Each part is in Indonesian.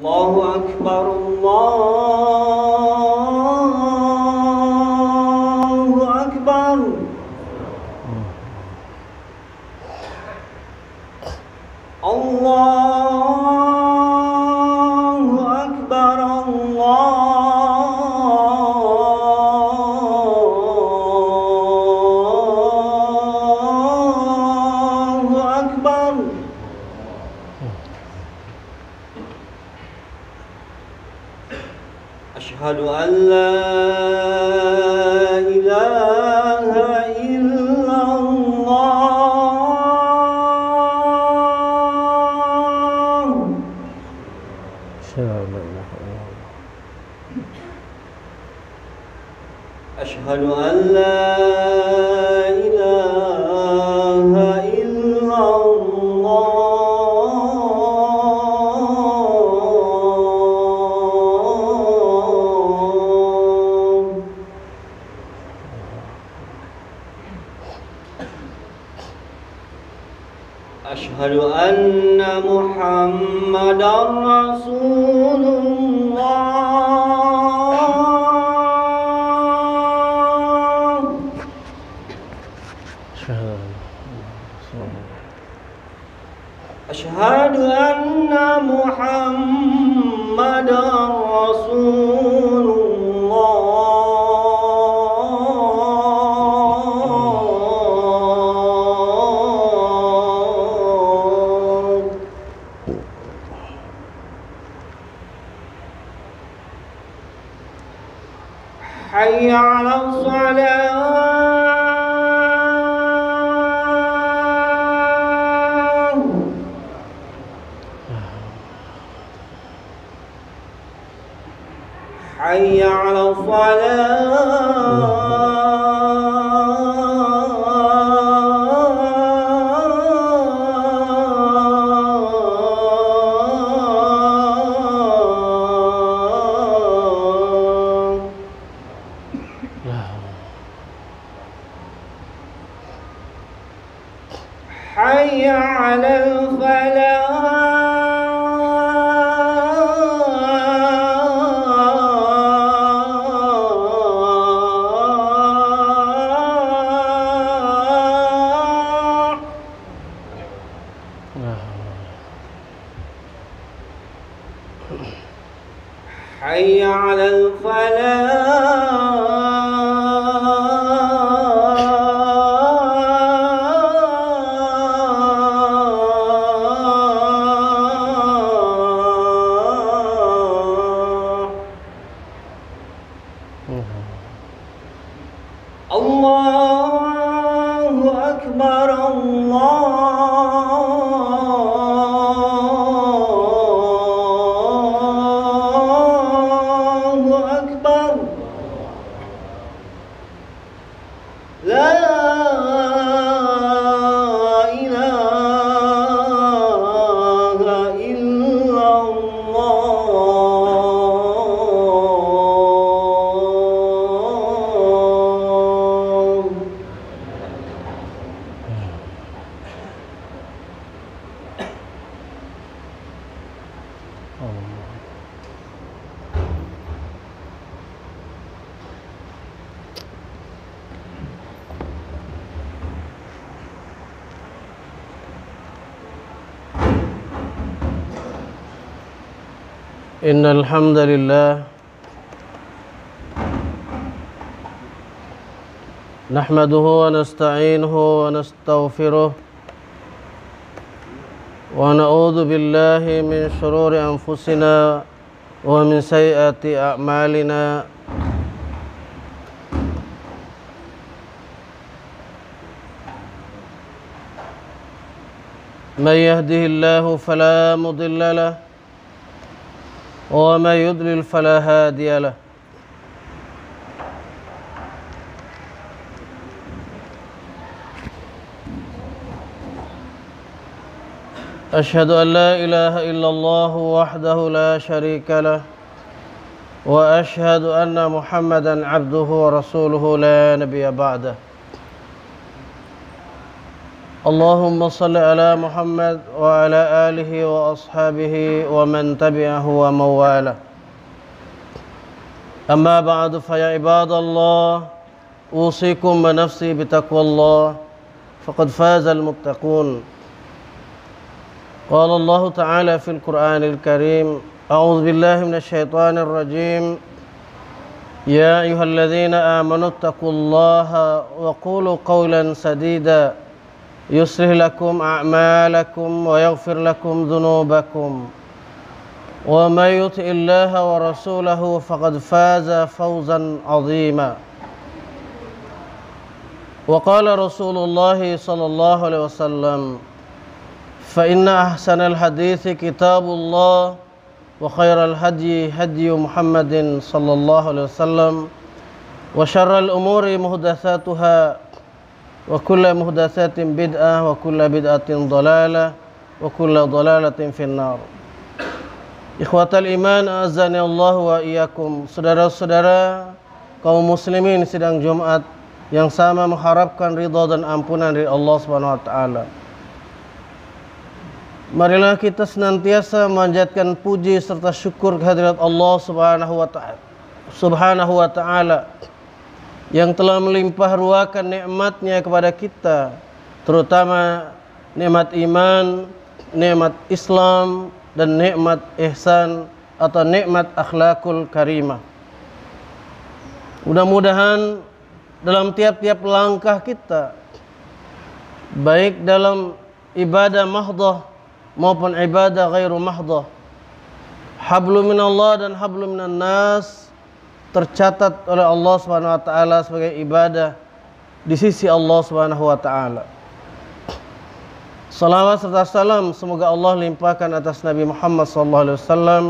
الله أكبر الله أكبر الله أكبر الله أكبر أشهد أن لا إله إلا الله أشهد أن لا إله إلا الله أشهد أن محمدا رسول الله أشهد أن محمدا رسول الله حي على الصلاة حي على الصلاة حي على الفلاح حي على الفلاح الله أكبر الله أكبر لا إله إلا الله إن الحمد لله نحمده ونستعينه ونستغفره ونعوذ بالله من شرور أنفسنا ومن سيئات أعمالنا من يهده الله فلا مضل له ومن يضلل فلا هادي له أشهد أن لا إله إلا الله وحده لا شريك له وأشهد أن محمدا عبده ورسوله لا نبي بعده اللهم صل على محمد وعلى آله وأصحابه ومن تبعه ومن والاه. أما بعد فيا عباد الله أوصيكم ونفسي بتقوى الله فقد فاز المتقون. قال الله تعالى في القرآن الكريم: أعوذ بالله من الشيطان الرجيم. يا أيها الذين آمنوا اتقوا الله وقولوا قولا سديدا يصلح لكم أعمالكم ويغفر لكم ذنوبكم ومن يطع الله ورسوله فقد فاز فوزا عظيما. وقال رسول الله صلى الله عليه وسلم: فإن أحسن الحديث كتاب الله وخير الهدي هدي محمد صلى الله عليه وسلم وشر الأمور محدثاتها وكل محدثات بدعة وكل بدعة ضلالة وكل ضلالة في النار. Ikhwatal iman, azani Allah wa iyyakum. Saudara-saudara kaum muslimin sidang Jumat yang sama mengharapkan ridha dan ampunan dari Allah Subhanahu wa taala. Marilah kita senantiasa memanjatkan puji serta syukur kehadirat Allah Subhanahu wa taala yang telah melimpah ruahkan nikmatnya kepada kita, terutama nikmat iman, nikmat Islam, dan nikmat ihsan atau nikmat akhlakul karimah. Mudah-mudahan dalam tiap-tiap langkah kita, baik dalam ibadah mahdoh maupun ibadah ghairu mahdoh, hablum minallah dan hablum minan nas tercatat oleh Allah Subhanahu wa taala sebagai ibadah di sisi Allah Subhanahu wa taala. Salawat serta salam semoga Allah limpahkan atas Nabi Muhammad sallallahu alaihi wasallam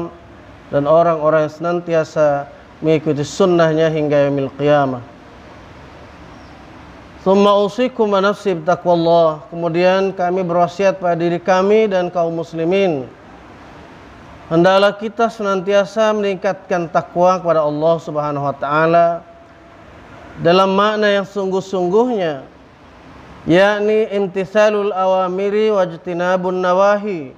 dan orang-orang yang senantiasa mengikuti sunnahnya hingga yaumil qiyamah. Tsumma usikum wa nafsi bitaqwallah. Kemudian kami berwasiat pada diri kami dan kaum muslimin, hendaklah kita senantiasa meningkatkan takwa kepada Allah Subhanahu wa taala dalam makna yang sungguh-sungguhnya, yakni imtithalul awamiri wajtinabun nawahi,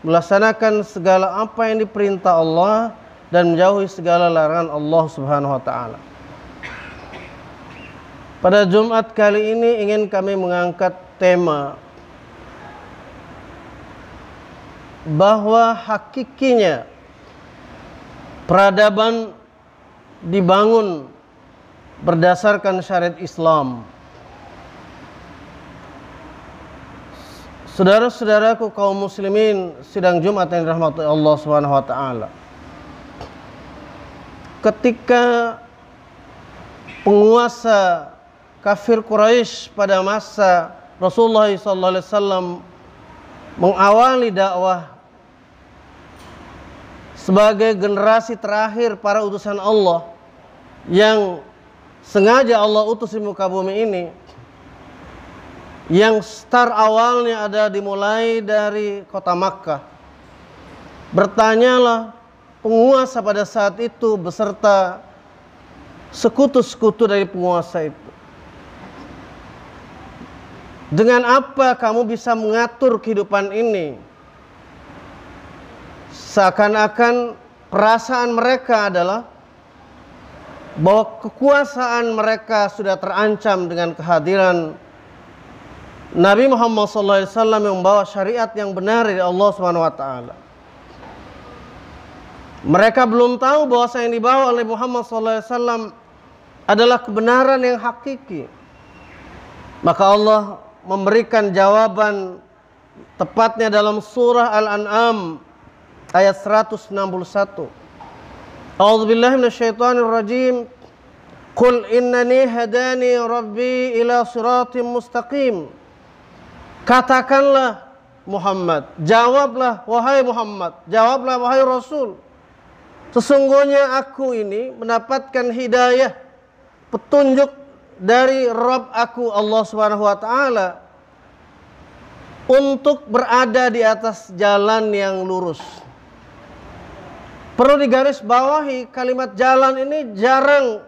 melaksanakan segala apa yang diperintah Allah dan menjauhi segala larangan Allah Subhanahu wa taala. Pada Jumat kali ini ingin kami mengangkat tema bahwa hakikinya peradaban dibangun berdasarkan syariat Islam. Saudara-saudaraku kaum muslimin sidang Jumat yang dirahmati Allah Subhanahu wa taala. Ketika penguasa kafir Quraisy pada masa Rasulullah SAW mengawali dakwah sebagai generasi terakhir para utusan Allah yang sengaja Allah utus di muka bumi ini, yang start awalnya ada dimulai dari kota Makkah. Bertanyalah penguasa pada saat itu beserta sekutu-sekutu dari penguasa itu, dengan apa kamu bisa mengatur kehidupan ini? Seakan-akan perasaan mereka adalah bahwa kekuasaan mereka sudah terancam dengan kehadiran Nabi Muhammad SAW yang membawa syariat yang benar dari Allah Subhanahu wa taala. Mereka belum tahu bahwa yang dibawa oleh Muhammad SAW adalah kebenaran yang hakiki. Maka Allah memberikan jawaban tepatnya dalam surah Al-An'am ayat 161. A'udzubillahi minasyaitonir rajim. Qul innani hadani rabbi ila siratim mustaqim. Katakanlah Muhammad, jawablah wahai Muhammad, jawablah wahai Rasul, sesungguhnya aku ini mendapatkan hidayah, petunjuk dari Rabb aku Allah Subhanahu wa taala untuk berada di atas jalan yang lurus. Perlu digarisbawahi, kalimat jalan ini jarang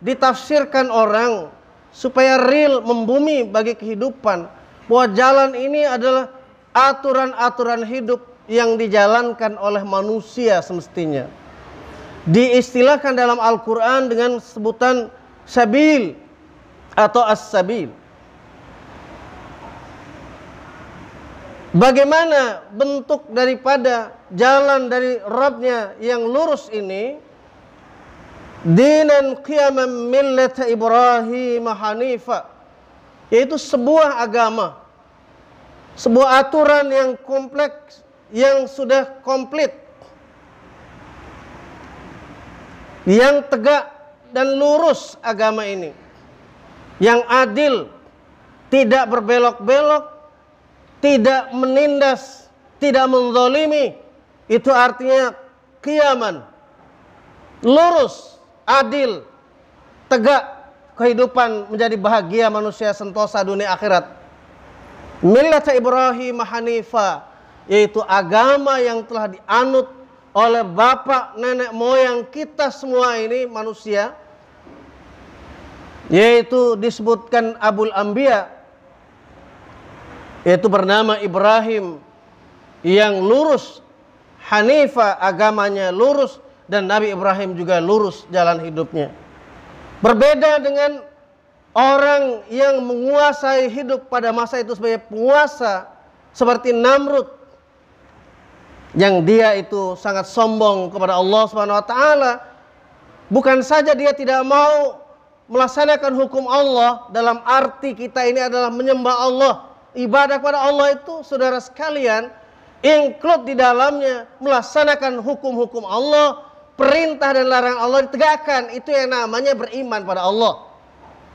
ditafsirkan orang supaya real, membumi bagi kehidupan. bahwa jalan ini adalah aturan-aturan hidup yang dijalankan oleh manusia semestinya. Diistilahkan dalam Al-Quran dengan sebutan sabil atau as-sabil. Bagaimana bentuk daripada jalan dari Rabbnya yang lurus ini? Dinan qiyaman millata Ibrahim hanifa, yaitu sebuah agama, sebuah aturan yang kompleks, yang sudah komplit, yang tegak dan lurus agama ini, yang adil, tidak berbelok-belok, tidak menindas, tidak menzalimi. Itu artinya qiyaman, lurus, adil, tegak, kehidupan menjadi bahagia manusia sentosa dunia akhirat. Millata Ibrahim hanifa, yaitu agama yang telah dianut oleh bapak nenek moyang kita semua ini manusia, yaitu disebutkan Abul Anbiya, yaitu bernama Ibrahim, yang lurus, hanifa, agamanya lurus, dan Nabi Ibrahim juga lurus jalan hidupnya. Berbeda dengan orang yang menguasai hidup pada masa itu sebagai penguasa seperti Namrud, yang dia itu sangat sombong kepada Allah Subhanahu wa taala. Bukan saja dia tidak mau melaksanakan hukum Allah, dalam arti kita ini adalah menyembah Allah, ibadah kepada Allah itu, saudara sekalian, include di dalamnya melaksanakan hukum-hukum Allah, perintah dan larangan Allah ditegakkan. Itu yang namanya beriman pada Allah.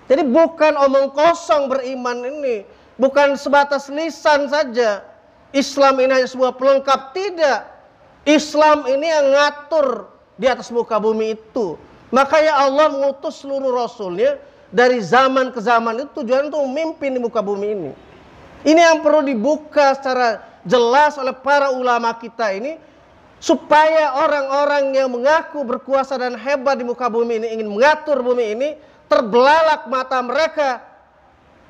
Jadi bukan omong kosong beriman ini, bukan sebatas lisan saja. Islam ini hanya sebuah pelengkap, tidak. Islam ini yang ngatur di atas muka bumi itu. Makanya Allah mengutus seluruh rasulnya dari zaman ke zaman, itu tujuan untuk memimpin di muka bumi ini. Ini yang perlu dibuka secara jelas oleh para ulama kita ini, supaya orang-orang yang mengaku berkuasa dan hebat di muka bumi ini, ingin mengatur bumi ini, terbelalak mata mereka.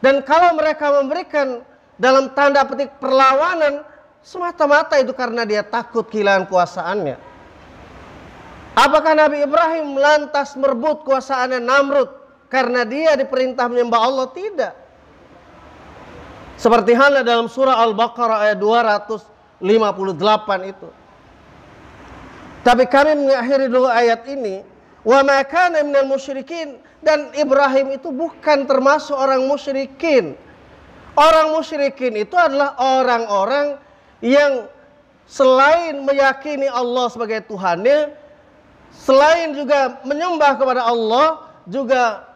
Dan kalau mereka memberikan dalam tanda petik perlawanan, semata-mata itu karena dia takut kehilangan kuasaannya. Apakah Nabi Ibrahim lantas merebut kuasaannya Namrud karena dia diperintah menyembah Allah? Tidak. Seperti halnya dalam surah Al-Baqarah ayat 258 itu. Tapi kami mengakhiri dulu ayat ini, wa ma kana minal musyrikin, dan Ibrahim itu bukan termasuk orang musyrikin. Orang musyrikin itu adalah orang-orang yang selain meyakini Allah sebagai Tuhannya, selain juga menyembah kepada Allah, juga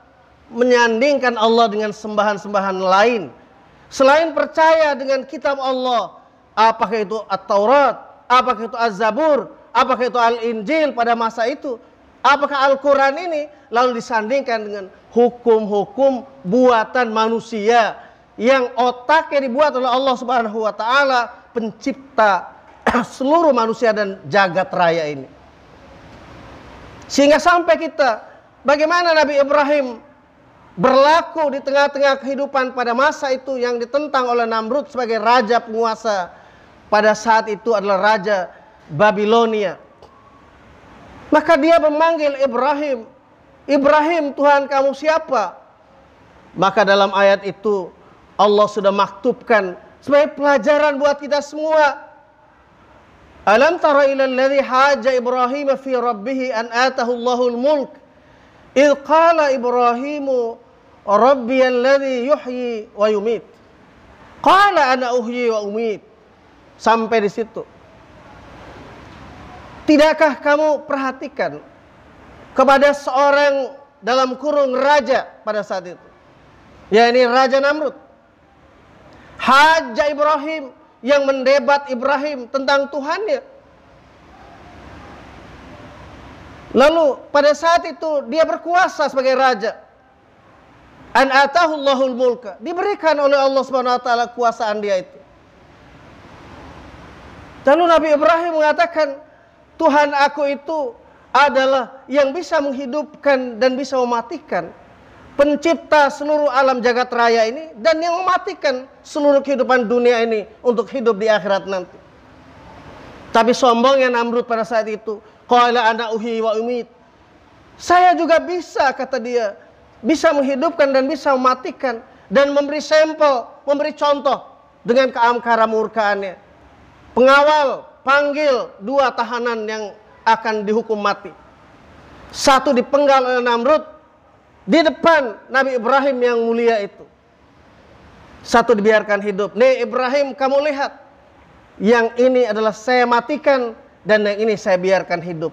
menyandingkan Allah dengan sembahan-sembahan lain. Selain percaya dengan kitab Allah, apakah itu At-Taurat, apakah itu Az-Zabur, apakah itu Al-Injil pada masa itu, apakah Al-Quran ini lalu disandingkan dengan hukum-hukum buatan manusia yang otaknya dibuat oleh Allah Subhanahu wa taala, pencipta seluruh manusia dan jagat raya ini. Sehingga sampai kita, bagaimana Nabi Ibrahim berlaku di tengah-tengah kehidupan pada masa itu yang ditentang oleh Namrud sebagai raja penguasa. Pada saat itu adalah raja Babilonia. Maka dia memanggil Ibrahim, Ibrahim, Tuhan kamu siapa? Maka dalam ayat itu Allah sudah maktubkan sebagai pelajaran buat kita semua. Alam tara ila alladhi haja Ibrahim fi rabbih an atahu Allahul mulk idh qala Ibrahimu rabbi alladhi yuhyi wa yumit qala ana uhyi wa umit. Sampai di situ. Tidakkah kamu perhatikan kepada seorang dalam kurung raja pada saat itu, yakni Raja Namrud, haja Ibrahim, yang mendebat Ibrahim tentang Tuhannya. Lalu pada saat itu dia berkuasa sebagai raja. An atahu Allahul mulka, diberikan oleh Allah Subhanahu wa taala kuasaan dia itu. Lalu Nabi Ibrahim mengatakan, Tuhan aku itu adalah yang bisa menghidupkan dan bisa mematikan. pencipta seluruh alam jagat raya ini, dan yang mematikan seluruh kehidupan dunia ini untuk hidup di akhirat nanti. Tapi sombongnya Namrud pada saat itu, qala ana uhyi wa umit. Saya juga bisa, kata dia, bisa menghidupkan dan bisa mematikan, dan memberi sampel, memberi contoh dengan keangkara murkaannya. Pengawal panggil 2 tahanan yang akan dihukum mati. Satu dipenggal oleh Namrud di depan Nabi Ibrahim yang mulia itu. Satu dibiarkan hidup. Nih Ibrahim, kamu lihat, yang ini adalah saya matikan dan yang ini saya biarkan hidup.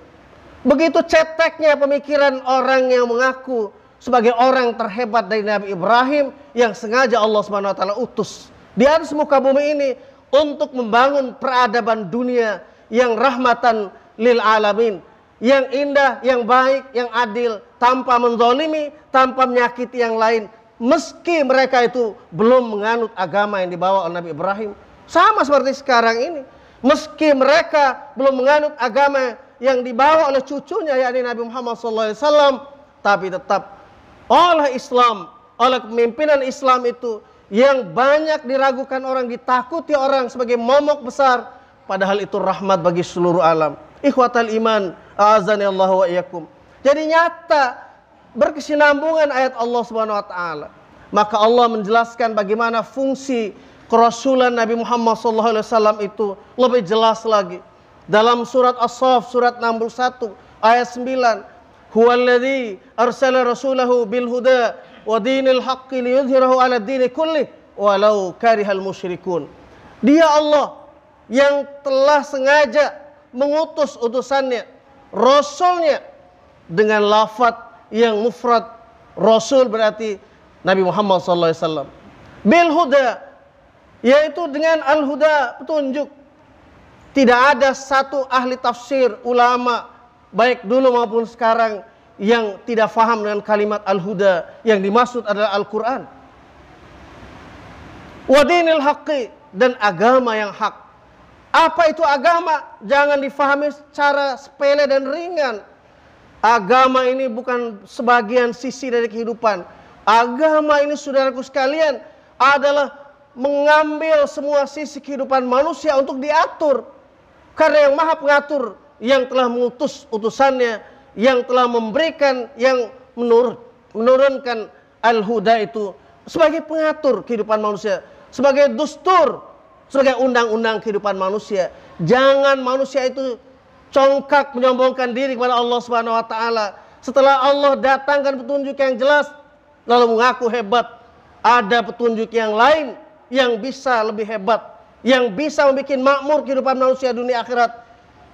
Begitu ceteknya pemikiran orang yang mengaku sebagai orang terhebat dari Nabi Ibrahim yang sengaja Allah SWT utus di atas muka bumi ini untuk membangun peradaban dunia yang rahmatan lil alamin, yang indah, yang baik, yang adil, tanpa menzalimi, tanpa menyakiti yang lain, meski mereka itu belum menganut agama yang dibawa oleh Nabi Ibrahim. Sama seperti sekarang ini, meski mereka belum menganut agama yang dibawa oleh cucunya, yakni Nabi Muhammad SAW, tapi tetap oleh Islam, oleh kepemimpinan Islam itu yang banyak diragukan orang, ditakuti orang sebagai momok besar, padahal itu rahmat bagi seluruh alam. Ikhwatal iman, a'azani Allah wa iyyakum. Jadi nyata berkesinambungan ayat Allah Subhanahu wa taala. Maka Allah menjelaskan bagaimana fungsi kerasulan Nabi Muhammad SAW itu lebih jelas lagi. Dalam surat As-Saff, surat 61, ayat 9. Huwallazi arsala rasulahu bil huda wa dinil haqqi liyudhhirahu 'ala ad-dini kullih walau karihal musyrikun. Dia Allah yang telah sengaja mengutus utusannya, rasulnya, dengan lafaz yang mufrad. Rasul berarti Nabi Muhammad SAW. Bil huda, yaitu dengan al-huda, petunjuk. Tidak ada satu ahli tafsir, ulama, baik dulu maupun sekarang, yang tidak faham dengan kalimat al-huda. Yang dimaksud adalah Al-Quran. Wadinil haqqi, dan agama yang hak. Apa itu agama? Jangan difahami secara sepele dan ringan. Agama ini bukan sebagian sisi dari kehidupan. Agama ini, saudaraku sekalian, adalah mengambil semua sisi kehidupan manusia untuk diatur. Karena yang maha pengatur, yang telah mengutus utusannya, yang telah memberikan, yang menurunkan al-huda itu sebagai pengatur kehidupan manusia, sebagai dustur, sebagai undang-undang kehidupan manusia. Jangan manusia itu congkak menyombongkan diri kepada Allah Subhanahu wa taala. Setelah Allah datangkan petunjuk yang jelas, lalu mengaku hebat. Ada petunjuk yang lain yang bisa lebih hebat, yang bisa membuat makmur kehidupan manusia dunia akhirat.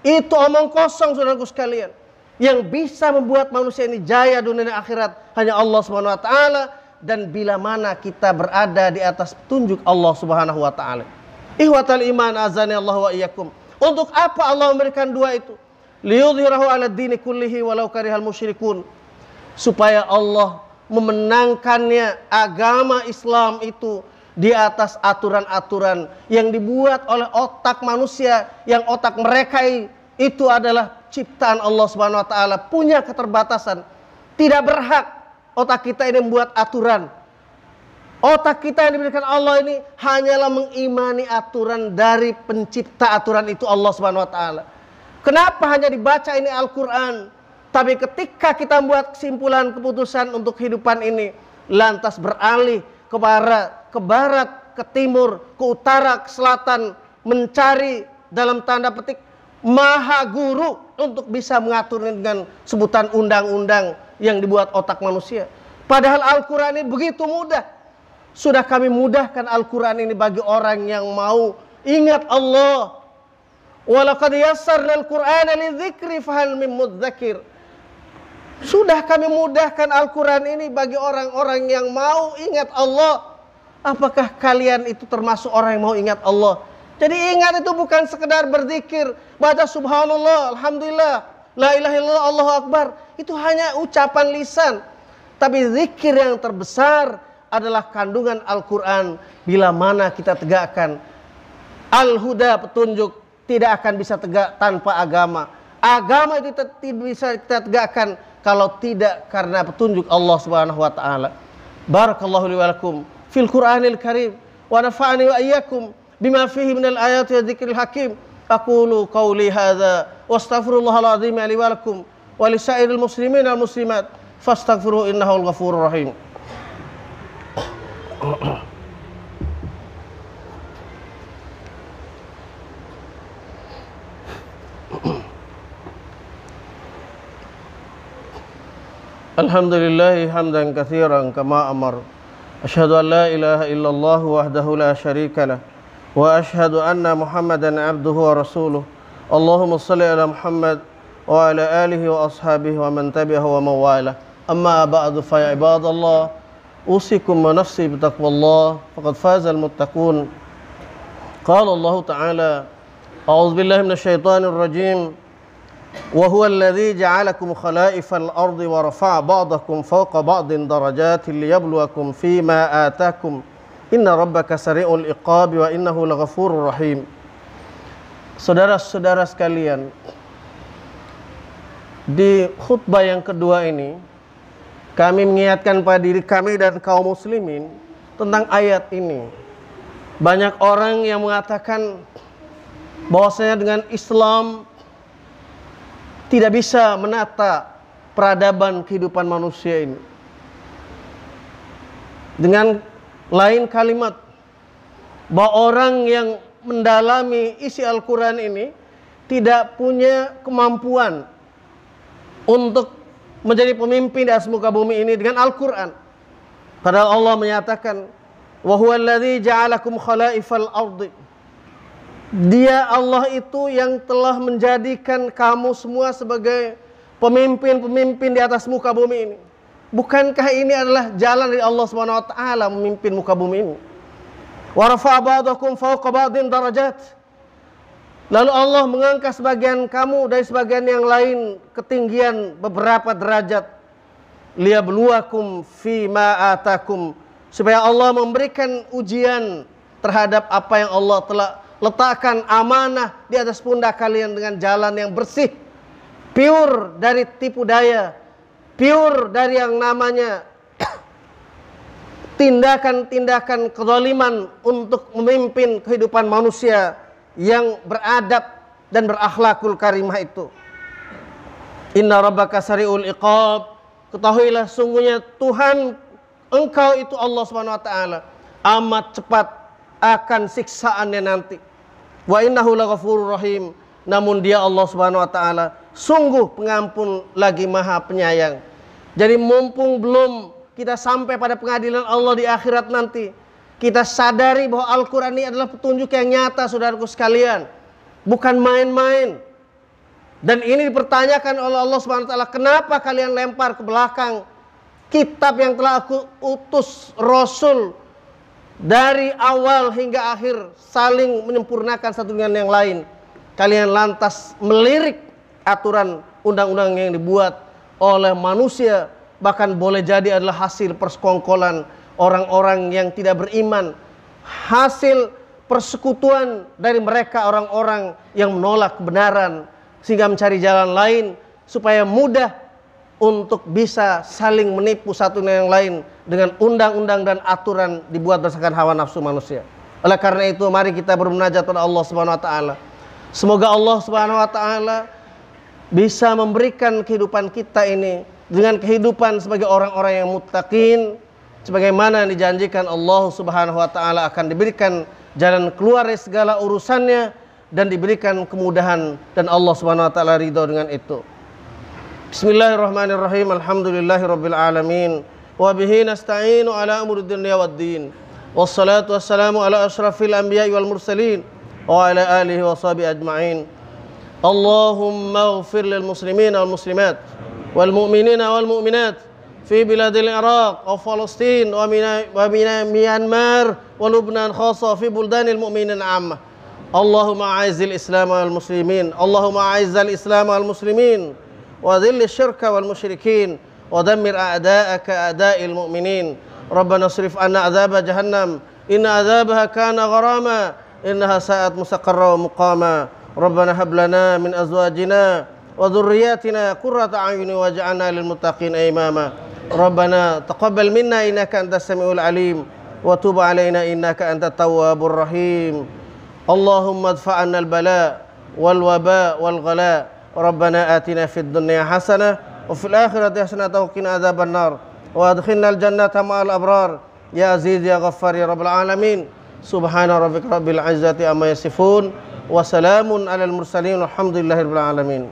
Itu omong kosong, saudaraku sekalian. Yang bisa membuat manusia ini jaya dunia dan akhirat hanya Allah Subhanahu wa taala. Dan bila mana kita berada di atas petunjuk Allah Subhanahu wa taala. Ihwatal iman, azani Allah wa iyyakum. Untuk apa Allah memberikan 2 itu? Liyudhhirahu 'ala ad-dini kullihi walau karihal musyrikun. Supaya Allah memenangkannya agama Islam itu di atas aturan-aturan yang dibuat oleh otak manusia, yang otak mereka itu adalah ciptaan Allah Subhanahu wa taala, punya keterbatasan. Tidak berhak otak kita ini membuat aturan. Otak kita yang diberikan Allah ini hanyalah mengimani aturan dari pencipta aturan itu, Allah Subhanahu wa taala. Kenapa hanya dibaca ini Al-Qur'an? Tapi ketika kita membuat kesimpulan, keputusan untuk kehidupan ini, lantas beralih ke barat, ke timur, ke utara, ke selatan, mencari dalam tanda petik maha guru untuk bisa mengatur dengan sebutan undang-undang yang dibuat otak manusia. Padahal Al-Quran ini begitu mudah. Sudah kami mudahkan Al-Quran ini bagi orang yang mau ingat Allah. Walaqad yassarna al-Qur'ana lidzikri fahal min mudzakir. Sudah kami mudahkan Al-Quran ini bagi orang-orang yang mau ingat Allah. Apakah kalian itu termasuk orang yang mau ingat Allah? Jadi ingat itu bukan sekedar berzikir, baca subhanallah, alhamdulillah, la ilaha illallah, Allahu akbar. Itu hanya ucapan lisan. Tapi zikir yang terbesar adalah kandungan Al-Quran. Bila mana kita tegakkan Al-Huda, petunjuk, tidak akan bisa tegak tanpa agama. Agama itu tidak bisa kita tegakkan kalau tidak karena petunjuk Allah Subhanahu wa taala. Barakallahu li wa lakum fil Qur'anil Karim wa nafa'ani wa iyyakum bima fihi minal ayati wa dzikril hakim. Aqulu qawli hadza wa astaghfirullahal azim li wa lakum wa lisairil muslimin wal muslimat fastaghfiruhu innahul ghafurur rahim. Alhamdulillahi hamdan katsiran kama amar. Asyhadu an la ilaha illallah wahdahu la syarika lah wa asyhadu anna Muhammadan abduhu wa rasuluh. Allahumma shalli ala Muhammad wa ala alihi wa ashabihi wa man tabi'ahu wa mawalah. Amma ba'du fa ya ibadallah, usikum wa nafsi bitaqwallah faqad fazal muttaqun. Qala Allah Ta'ala, a'udzu billahi minasy syaithanir rajim. وهو الذي جعلكم خلائف الأرض ورفع بعضكم فوق بعض درجات ليبلوكم فيما آتاكم إن ربك سريع العقاب وإنه لغفور رحيم. Saudara-saudara sekalian, di khutbah yang kedua ini kami mengingatkan pada diri kami dan kaum muslimin tentang ayat ini. Banyak orang yang mengatakan bahwasanya dengan Islam tidak bisa menata peradaban kehidupan manusia ini. Dengan lain kalimat, bahwa orang yang mendalami isi Al-Quran ini tidak punya kemampuan untuk menjadi pemimpin di atas muka bumi ini dengan Al-Quran. Padahal Allah menyatakan, wa huwa alladzi ja'alakum khalaifal ardi. Dia Allah itu yang telah menjadikan kamu semua sebagai pemimpin-pemimpin di atas muka bumi ini. Bukankah ini adalah jalan dari Allah Subhanahu wa taala memimpin muka bumi ini? Wa rafa'a ba'dakum fawqa ba'din darajat. Lalu Allah mengangkat sebagian kamu dari sebagian yang lain ketinggian beberapa derajat. Liyabluwakum fima atakum, supaya Allah memberikan ujian terhadap apa yang Allah telah letakkan amanah di atas pundak kalian dengan jalan yang bersih, pure dari tipu daya, pure dari yang namanya tindakan-tindakan kezaliman untuk memimpin kehidupan manusia yang beradab dan berakhlakul karimah itu. Inna rabbaka sari'ul iqab. Ketahuilah sungguhnya Tuhan engkau itu Allah Subhanahu wa taala amat cepat akan siksaannya nanti. Wa innahu laghafurur rahim. Namun dia Allah Subhanahu wa taala sungguh pengampun lagi maha penyayang. Jadi mumpung belum kita sampai pada pengadilan Allah di akhirat nanti, kita sadari bahwa Al-Quran ini adalah petunjuk yang nyata, saudaraku sekalian, bukan main-main. Dan ini dipertanyakan oleh Allah Subhanahu wa taala, kenapa kalian lempar ke belakang kitab yang telah aku utus Rasul dari awal hingga akhir, saling menyempurnakan satu dengan yang lain. Kalian lantas melirik aturan undang-undang yang dibuat oleh manusia, bahkan boleh jadi adalah hasil persekongkolan orang-orang yang tidak beriman, hasil persekutuan dari mereka orang-orang yang menolak kebenaran, sehingga mencari jalan lain supaya mudah untuk bisa saling menipu satu dengan yang lain dengan undang-undang dan aturan dibuat berdasarkan hawa nafsu manusia. Oleh karena itu, mari kita bermunajat kepada Allah Subhanahu wa taala. Semoga Allah Subhanahu wa taala bisa memberikan kehidupan kita ini dengan kehidupan sebagai orang-orang yang muttaqin, sebagaimana yang dijanjikan Allah Subhanahu wa taala akan diberikan jalan keluar dari segala urusannya dan diberikan kemudahan, dan Allah Subhanahu wa taala ridho dengan itu. Bismillahirrahmanirrahim. Alhamdulillahirabbil alamin wa bihi nasta'inu ala umuri dunya waddin. Wassalatu wassalamu ala asyrafil anbiya'i wal mursalin wa ala alihi wa sahbihi ajma'in. Allahumma ighfir lil muslimina wal muslimat wal mu'minina wal mu'minat fi biladil Iraq wa Palestin wa Myanmar wa Lubnan khassa fi buldanil mu'minin ammah. Allahumma a'izzil Islam wal muslimin, Allahumma a'izzal Islam wal muslimin wa dhilli syirka wal musyrikin wa dammir a'da'aka a'da'il mu'minin. Rabbana srif anna azaba jahannam inna azabaha kana gharama innaha sa'at mustaqarra wa muqama. Rabbana hab lana min azwajina وذرياتنا قرة أعين واجعلنا للمتقين إماما ربنا تقبل منا إنك أنت السميع العليم وتب علينا إنك أنت التواب الرحيم اللهم ادفع عنا البلاء والوباء والغلاء ربنا آتنا في الدنيا حسنة وفي الآخرة حسنة وقنا عذاب النار وادخلنا الجنة مع الأبرار يا عزيز يا غفار يا رب العالمين سبحان ربك رب العزة عما يصفون وسلام على المرسلين والحمد لله رب العالمين